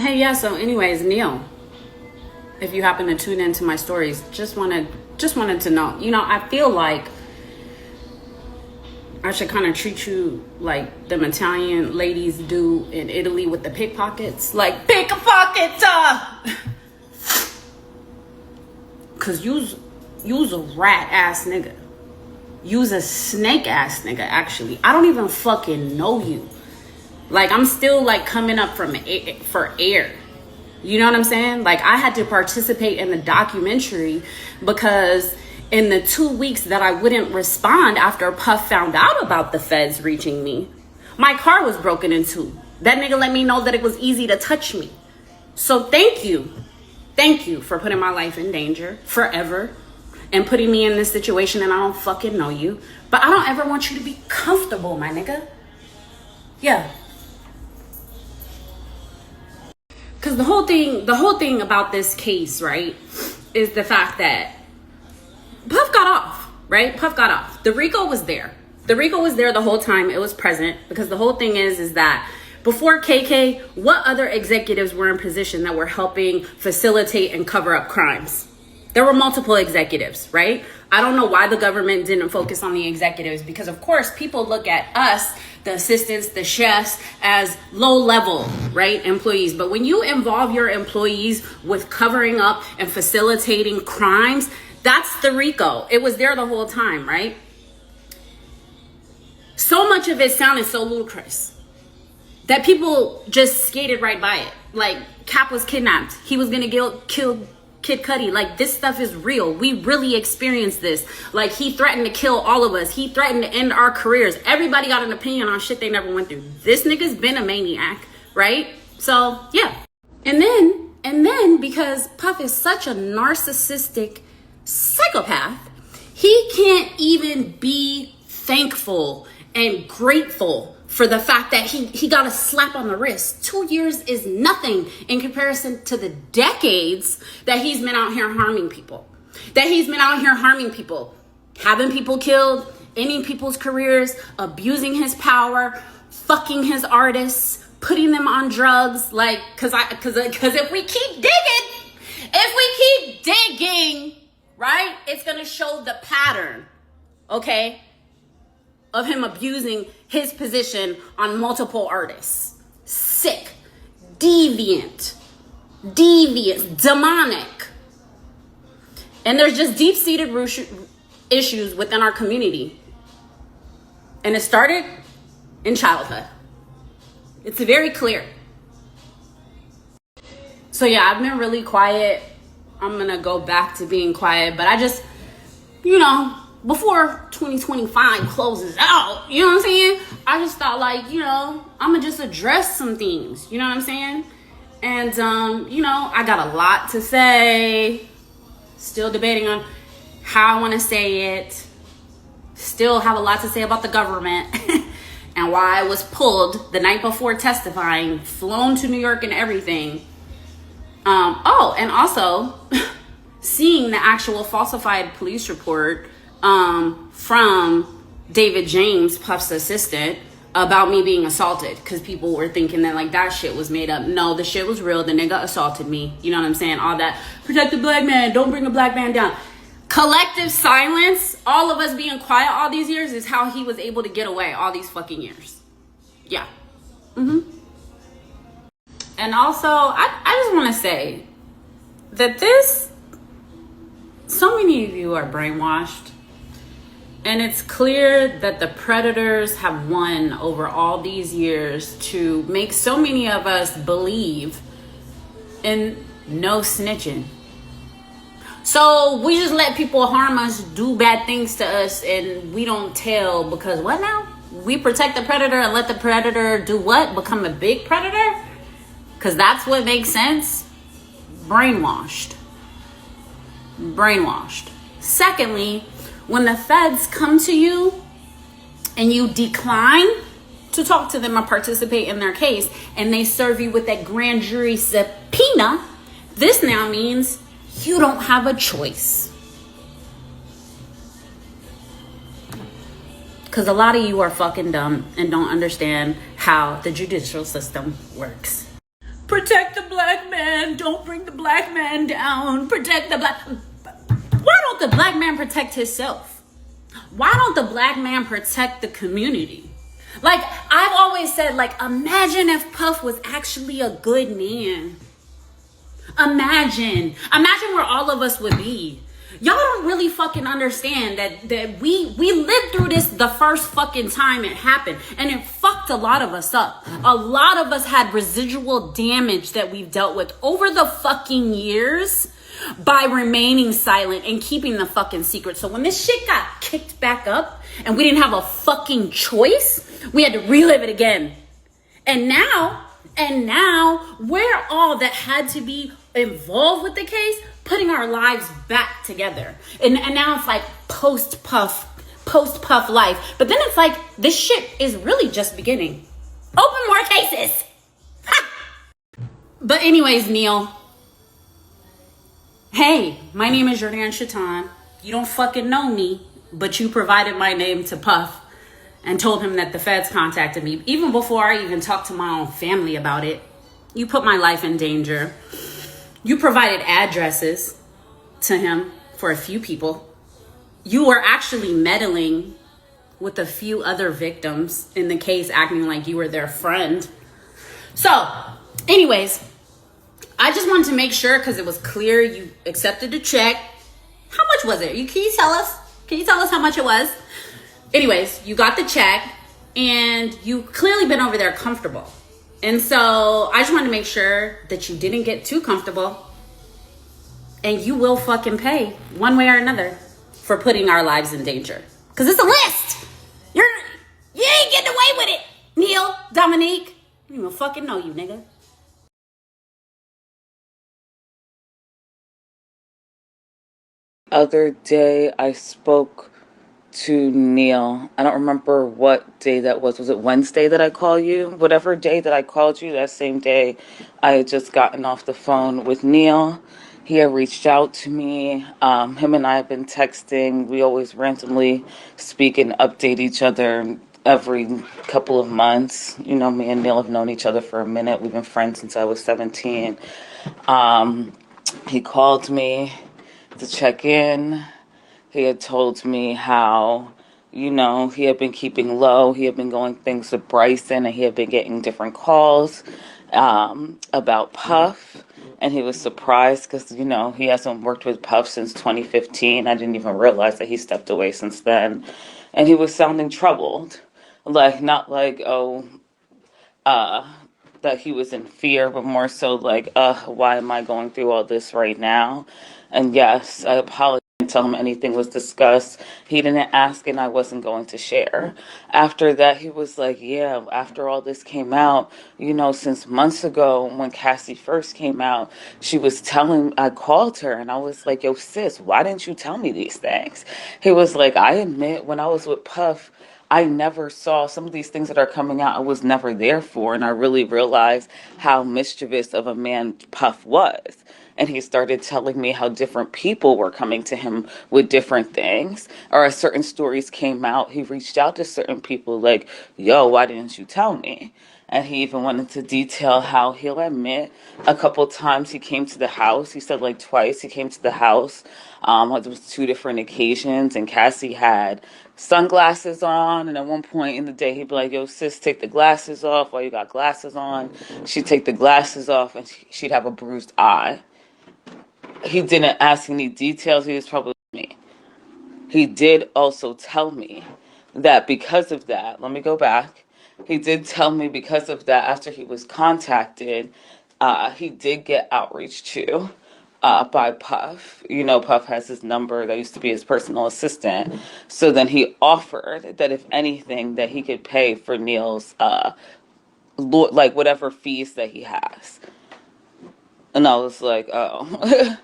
Hey, yeah, so anyways, Neil, if you happen to tune into my stories, just wanted to know, I feel like I should kind of treat you like them Italian ladies do in Italy with the pickpockets. Like, pickpockets up! Cause you's a rat ass nigga. You's a snake ass nigga, actually. I don't even fucking know you. Like, I'm still like coming up for air. You know what I'm saying? Like, I had to participate in the documentary because in the 2 weeks that I wouldn't respond after Puff found out about the feds reaching me, my car was broken into. That nigga let me know that it was easy to touch me. So thank you. Thank you for putting my life in danger forever and putting me in this situation, and I don't fucking know you. But I don't ever want you to be comfortable, my nigga. Yeah. Because the whole thing about this case, right, is the fact that Puff got off, right? Puff got off. The RICO was there. The RICO was there the whole time. It was present because the whole thing is that before KK, what other executives were in position that were helping facilitate and cover up crimes? There were multiple executives, right? I don't know why the government didn't focus on the executives because, of course, people look at us, the assistants, the chefs, as low-level, right, employees. But when you involve your employees with covering up and facilitating crimes, that's the RICO. It was there the whole time, right? So much of it sounded so ludicrous that people just skated right by it. Like, Cap was kidnapped. He was gonna kill Kid Cudi. Like, this stuff is real. We really experienced this. Like, he threatened to kill all of us. He threatened to end our careers. Everybody got an opinion on shit they never went through. This nigga's been a maniac, right? So, yeah. And then because Puff is such a narcissistic psychopath, he can't even be thankful and grateful for the fact that he got a slap on the wrist. 2 years is nothing in comparison to the decades that he's been out here harming people. Having people killed, ending people's careers, abusing his power, fucking his artists, putting them on drugs. Like, cause if we keep digging, right, it's gonna show the pattern, okay, of him abusing his position on multiple artists. Sick, deviant, demonic. And there's just deep-seated issues within our community. And it started in childhood. It's very clear. So yeah, I've been really quiet. I'm gonna go back to being quiet, but I just, before 2025 closes out, you know what I'm saying? I just thought, like, I'm gonna just address some things, you know what I'm saying? And, I got a lot to say. Still debating on how I want to say it. Still have a lot to say about the government and why I was pulled the night before testifying, flown to New York and everything. And also seeing the actual falsified police report from David James, Puff's assistant, about me being assaulted, because people were thinking that, like, that shit was made up. No, the shit was real. The nigga assaulted me. You know what I'm saying? All that, protect the black man, don't bring a black man down. Collective silence, all of us being quiet all these years, is how he was able to get away all these fucking years. Yeah. And also, I just want to say that so many of you are brainwashed. And it's clear that the predators have won over all these years to make so many of us believe in no snitching. So we just let people harm us, do bad things to us, and we don't tell because what now? We protect the predator and let the predator do what? Become a big predator? Because that's what makes sense? Brainwashed. Secondly, when the feds come to you and you decline to talk to them or participate in their case, and they serve you with that grand jury subpoena, this now means you don't have a choice. Because a lot of you are fucking dumb and don't understand how the judicial system works. protect the black man, don't bring the black man down, protect the black. Why don't the black man protect himself? Why don't the black man protect the community? Like, I've always said, like, imagine if Puff was actually a good man. Imagine where all of us would be. Y'all don't really fucking understand that we lived through this the first fucking time it happened, and it fucked a lot of us up. A lot of us had residual damage that we've dealt with over the fucking years by remaining silent and keeping the fucking secret. So when this shit got kicked back up and we didn't have a fucking choice, we had to relive it again. And now we're all that had to be involved with the case putting our lives back together. And now it's like post-Puff life. But then it's like, this shit is really just beginning. Open more cases. Ha! But anyways, Neil. Hey, my name is Jourdan Chataun. You don't fucking know me, but you provided my name to Puff and told him that the feds contacted me. Even before I even talked to my own family about it. You put my life in danger. You provided addresses to him for a few people. You were actually meddling with a few other victims in the case, acting like you were their friend. So, anyways, I just wanted to make sure, because it was clear you accepted the check. How much was it? Can you tell us? Can you tell us how much it was? Anyways, you got the check, and you clearly been over there comfortable. And so I just wanted to make sure that you didn't get too comfortable, and you will fucking pay one way or another for putting our lives in danger. Because it's a list. You ain't getting away with it, Neil Dominique. I don't even fucking know you, nigga. Other day I spoke to Neil. I don't remember what day that was. Was it Wednesday that I called you? Whatever day that I called you, that same day I had just gotten off the phone with Neil. He had reached out to me. Him and I have been texting. We always randomly speak and update each other every couple of months. You know, me and Neil have known each other for a minute. We've been friends since I was 17. He called me to check in. He had told me how, you know, he had been keeping low. He had been going things with Bryson, and he had been getting different calls about Puff. And he was surprised because, you know, he hasn't worked with Puff since 2015. I didn't even realize that he stepped away since then. And he was sounding troubled. Like, not like, that he was in fear, but more so like, why am I going through all this right now? And yes, I apologize. Tell him anything was discussed. He didn't ask, and I wasn't going to share. After that, he was like, yeah, after all this came out, you know, since months ago when Cassie first came out, I called her and I was like, yo, sis, why didn't you tell me these things? He was like, I admit when I was with Puff, I never saw some of these things that are coming out. I was never there for, and I really realized how mischievous of a man Puff was. And he started telling me how different people were coming to him with different things. Or as certain stories came out, he reached out to certain people like, yo, why didn't you tell me? And he even went into detail how he'll admit a couple times he came to the house. He said like twice he came to the house. It was 2 different occasions, and Cassie had sunglasses on. And at one point in the day, he'd be like, yo, sis, take the glasses off. While you got glasses on, she'd take the glasses off, and she'd have a bruised eye. He didn't ask any details. He was probably me. He did also tell me that because of that, let me go back. He did tell me because of that, after he was contacted, he did get outreach to by Puff. You know, Puff has his number that used to be his personal assistant. So then he offered that if anything, that he could pay for Neil's, like whatever fees that he has. And I was like, oh.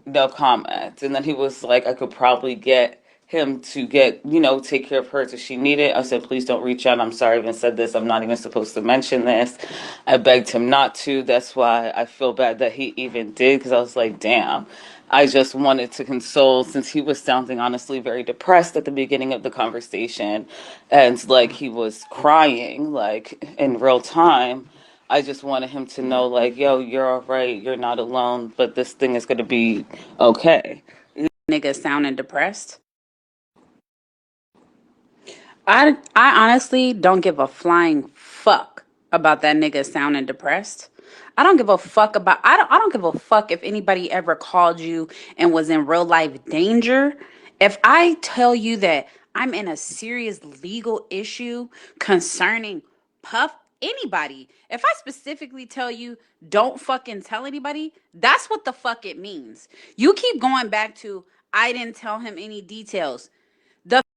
No comment. And then he was like, I could probably get him to take care of her if she needed. I said, please don't reach out. I'm sorry I even said this. I'm not even supposed to mention this. I begged him not to. That's why I feel bad that he even did, because I was like, damn. I just wanted to console, since he was sounding honestly very depressed at the beginning of the conversation, and like he was crying like in real time. I just wanted him to know, like, yo, you're all right. You're not alone, but this thing is going to be okay. Nigga sounding depressed. I honestly don't give a flying fuck about that nigga sounding depressed. I don't give a fuck about I don't give a fuck if anybody ever called you and was in real life danger. If I tell you that I'm in a serious legal issue concerning Puff, anybody, if I specifically tell you don't fucking tell anybody, that's what the fuck it means. You keep going back to I didn't tell him any details.